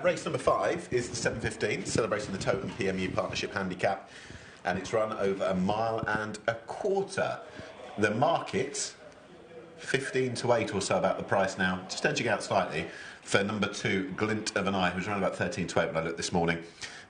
Race number 5 is the 7:15, celebrating the Totem PMU Partnership Handicap, and it's run over 1.25 miles. The market, 15 to 8 or so about the price now, just edging out slightly for number 2, Glint of an Eye, who's around about 13 to 8 when I looked this morning.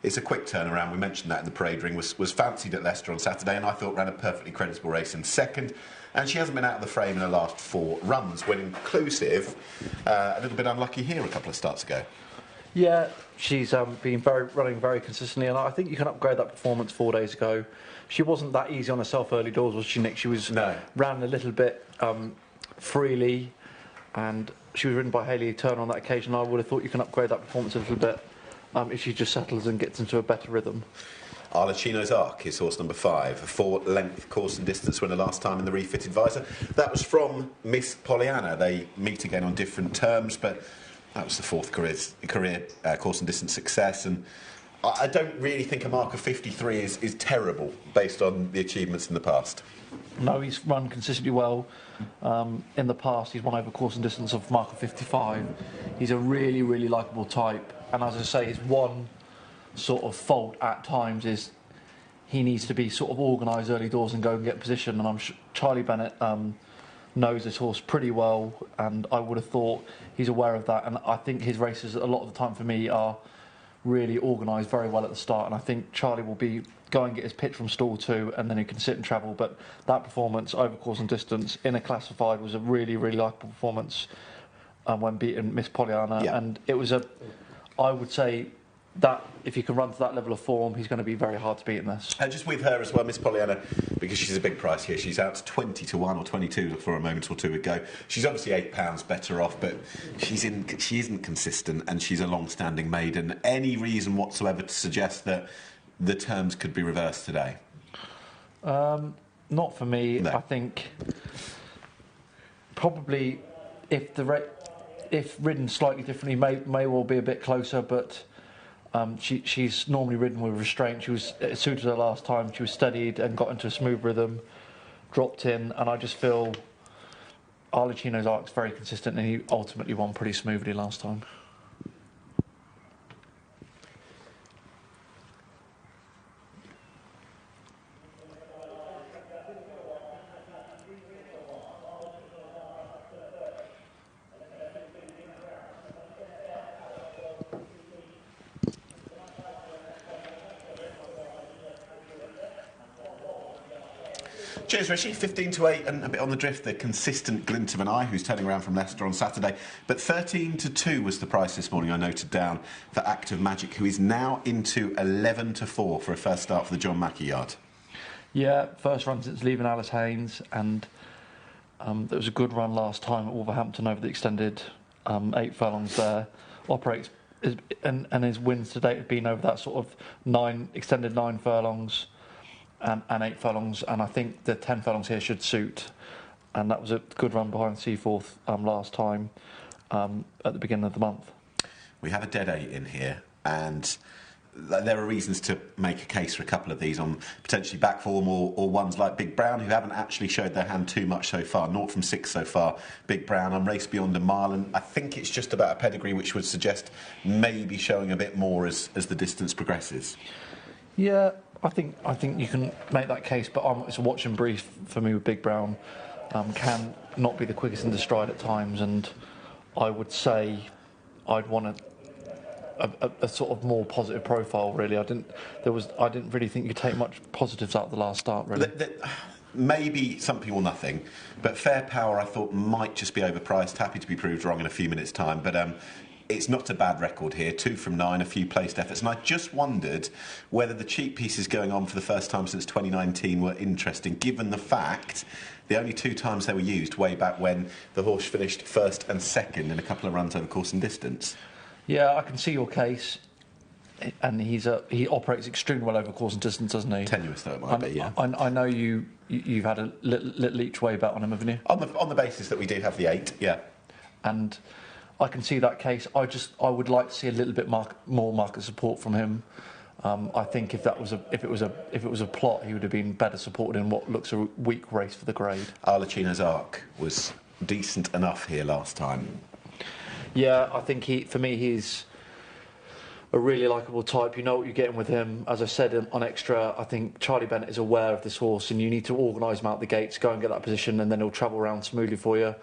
It's a quick turnaround. We mentioned that in the parade ring. Was fancied at Leicester on Saturday, and I thought ran a perfectly creditable race in second. And she hasn't been out of the frame in the last 4 runs, when inclusive, a little bit unlucky here a couple of starts ago. Yeah, she's been running very consistently, and I think you can upgrade that performance 4 days ago. She wasn't that easy on herself early doors, was she, Nick? She was ran a little bit freely, and she was ridden by Hayley Turner on that occasion. I would have thought you can upgrade that performance a little bit if she just settles and gets into a better rhythm. Arlecchino's Arc is horse number 5, a 4-length course and distance winner last time in the refitted visor. That was from Miss Pollyanna. They meet again on different terms, but that was the 4th career course and distance success, and I don't really think a mark of 53 is terrible based on the achievements in the past. No, he's run consistently well. In the past, he's won over course and distance of mark of 55. He's a really, really likeable type, and as I say, his one sort of fault at times is he needs to be sort of organised early doors and go and get position, and I'm sure Charlie Bennett knows this horse pretty well, and I would have thought he's aware of that, and I think his races a lot of the time for me are really organised very well at the start, and I think Charlie will be go and get his pitch from stall 2, and then he can sit and travel. But that performance over course and distance in a classified was a really, really likeable performance when beating Miss Pollyanna, and it was I would say that if you can run to that level of form, he's going to be very hard to beat in this. And just with her as well, Miss Pollyanna, because she's a big price here, she's out to 20 to 1 or 22 for a moment or two ago. She's obviously £8 better off, but she isn't consistent, and she's a long-standing maiden. Any reason whatsoever to suggest that the terms could be reversed today? Not for me. No. I think probably if ridden slightly differently, may well be a bit closer, but she's normally ridden with restraint. It suited her last time. She was steadied and got into a smooth rhythm, dropped in, and I just feel Arlecchino's Arc's very consistent, and he ultimately won pretty smoothly last time. Cheers, Rishi. 15 to 8 and a bit on the drift. The consistent Glint of an Eye, who's turning around from Leicester on Saturday. But 13 to 2 was the price this morning, I noted down, for Active Magic, who is now into 11 to 4 for a first start for the John Mackey yard. Yeah, first run since leaving Alice Haynes, and there was a good run last time at Wolverhampton over the extended 8 furlongs there. Operates, and his wins to date have been over that sort of extended 9 furlongs. And 8 furlongs, and I think the 10 furlongs here should suit. And that was a good run behind Seaforth last time at the beginning of the month. We have a dead 8 in here, and there are reasons to make a case for a couple of these on potentially back form or ones like Big Brown, who haven't actually showed their hand too much so far. 0 from 6 so far. Big Brown on Race Beyond a Mile, and I think it's just about a pedigree which would suggest maybe showing a bit more as the distance progresses. Yeah, I think you can make that case, but it's a watch and brief for me with Big Brown. Can not be the quickest in the stride at times, and I would say I'd want a sort of more positive profile. Really, I didn't really think you could take much positives out of the last start. Really, maybe something or nothing, but Fair Power I thought might just be overpriced. Happy to be proved wrong in a few minutes' time, but. It's not a bad record here, 2 from 9, a few placed efforts, and I just wondered whether the cheap pieces going on for the first time since 2019 were interesting, given the fact the only 2 times they were used way back when the horse finished first and second in a couple of runs over course and distance. Yeah, I can see your case, and he operates extremely well over course and distance, doesn't he? Tenuous though it might be, yeah. I know you've had a little each way bet on him, haven't you? On the basis that we did have the 8, yeah. And I can see that case. I would like to see a little bit more market support from him. I think if it was a plot, he would have been better supported in what looks a weak race for the grade. Arlecchino's Arc was decent enough here last time. Yeah, I think he's a really likeable type. You know what you're getting with him. As I said on Extra, I think Charlie Bennett is aware of this horse, and you need to organise him out the gates, go and get that position, and then he'll travel around smoothly for you.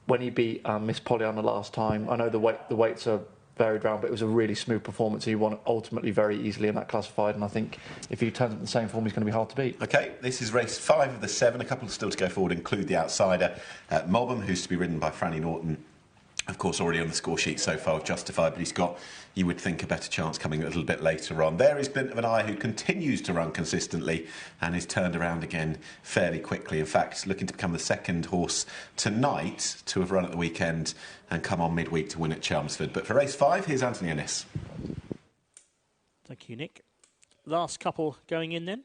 When he beat Miss Pollyanna last time, I know the weights are varied round, but it was a really smooth performance. He won ultimately very easily in that classified, and I think if he turns up in the same form, he's going to be hard to beat. OK, this is race 5 of the 7. A couple still to go forward include the outsider, Mobham, who's to be ridden by Franny Norton. Of course, already on the score sheet so far with Justified, but he's got, you would think, a better chance coming a little bit later on. There is Glint of an Eye, who continues to run consistently and is turned around again fairly quickly. In fact, looking to become the second horse tonight to have run at the weekend and come on midweek to win at Chelmsford. But for race 5, here's Anthony Ennis. Thank you, Nick. Last couple going in then.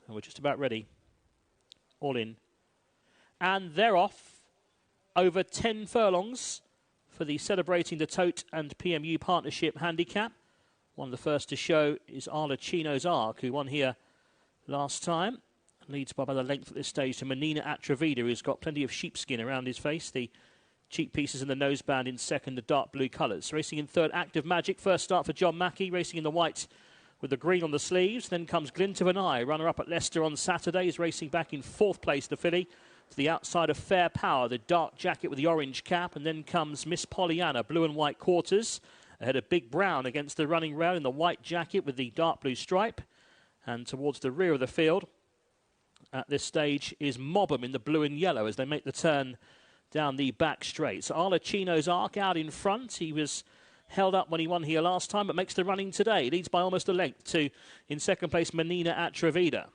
And we're just about ready. All in. And they're off. Over 10 furlongs for the Celebrating the Tote and PMU Partnership Handicap. One of the first to show is Arla Chino's Arc, who won here last time. Leads by about a length at this stage to Menina Atravida, who's got plenty of sheepskin around his face. The cheek pieces in the noseband in second, the dark blue colours. Racing in third, Active Magic. First start for John Mackey, racing in the white with the green on the sleeves. Then comes Glint of an Eye, runner-up at Leicester on Saturday. Is racing back in fourth place, the filly. To the outside of Fair Power, the dark jacket with the orange cap. And then comes Miss Pollyanna, blue and white quarters. Ahead of Big Brown against the running rail in the white jacket with the dark blue stripe. And towards the rear of the field, at this stage, is Mobham in the blue and yellow as they make the turn down the back straight. So Arla Chino's Arc out in front. He was held up when he won here last time, but makes the running today. Leads by almost a length to, in second place, Menina Atravida.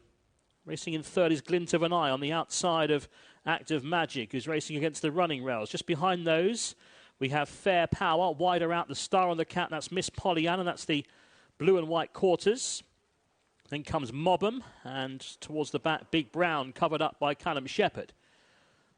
Racing in third is Glint of an Eye on the outside of Active Magic, who's racing against the running rails. Just behind those, we have Fair Power. Wider out, the star on the cap, that's Miss Pollyanna. That's the blue and white quarters. Then comes Mobham, and towards the back, Big Brown, covered up by Callum Shepherd.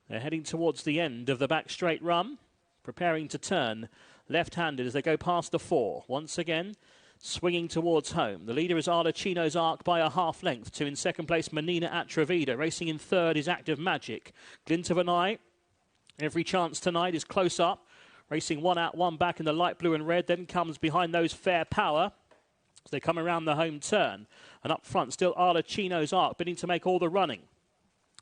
They're heading towards the end of the back straight run, preparing to turn left-handed as they go past the 4. Once again, swinging towards home. The leader is Arla Chino's Arc by a half length to, in second place, Menina Atravida. Racing in third is Active Magic. Glint of an Eye, every chance tonight, is close up. Racing one out, one back in the light blue and red. Then comes behind those Fair Power as they come around the home turn. And up front, still Arla Chino's Arc, bidding to make all the running.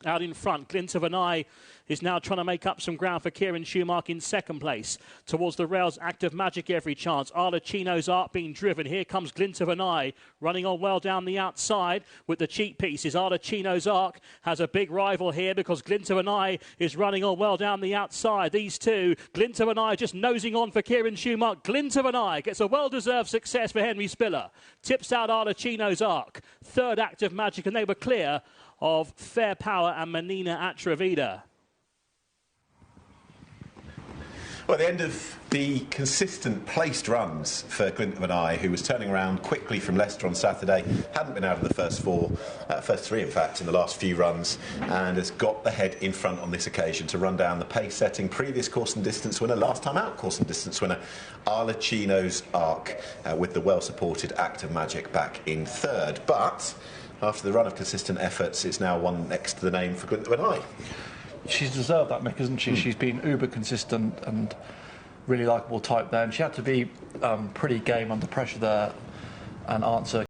Out in front, Glint of an Eye is now trying to make up some ground for Kieran Schumacher in second place. Towards the rails, Active Magic every chance. Arla Chino's Arc being driven. Here comes Glint of an Eye, running on well down the outside with the cheek pieces. Arla Chino's Arc has a big rival here because Glint of an Eye is running on well down the outside. These two, Glint of an Eye just nosing on for Kieran Schumacher. Glint of an Eye gets a well-deserved success for Henry Spiller. Tips out Arla Chino's Arc. Third, Active Magic, and they were clear of Fair Power and Menina Atravida. Well, at the end of the consistent placed runs for Glint of an Eye, who was turning around quickly from Leicester on Saturday, hadn't been out of the first three, in fact, in the last few runs, and has got the head in front on this occasion to run down the pace-setting previous course and distance winner, last time out course and distance winner, Arla Chino's Arc, with the well-supported Active Magic back in third. But after the run of consistent efforts, it's now one next to the name for Glint of an Eye. She's deserved that, Mick, hasn't she? She's been uber consistent and really likeable type there, and she had to be pretty game under pressure there and answer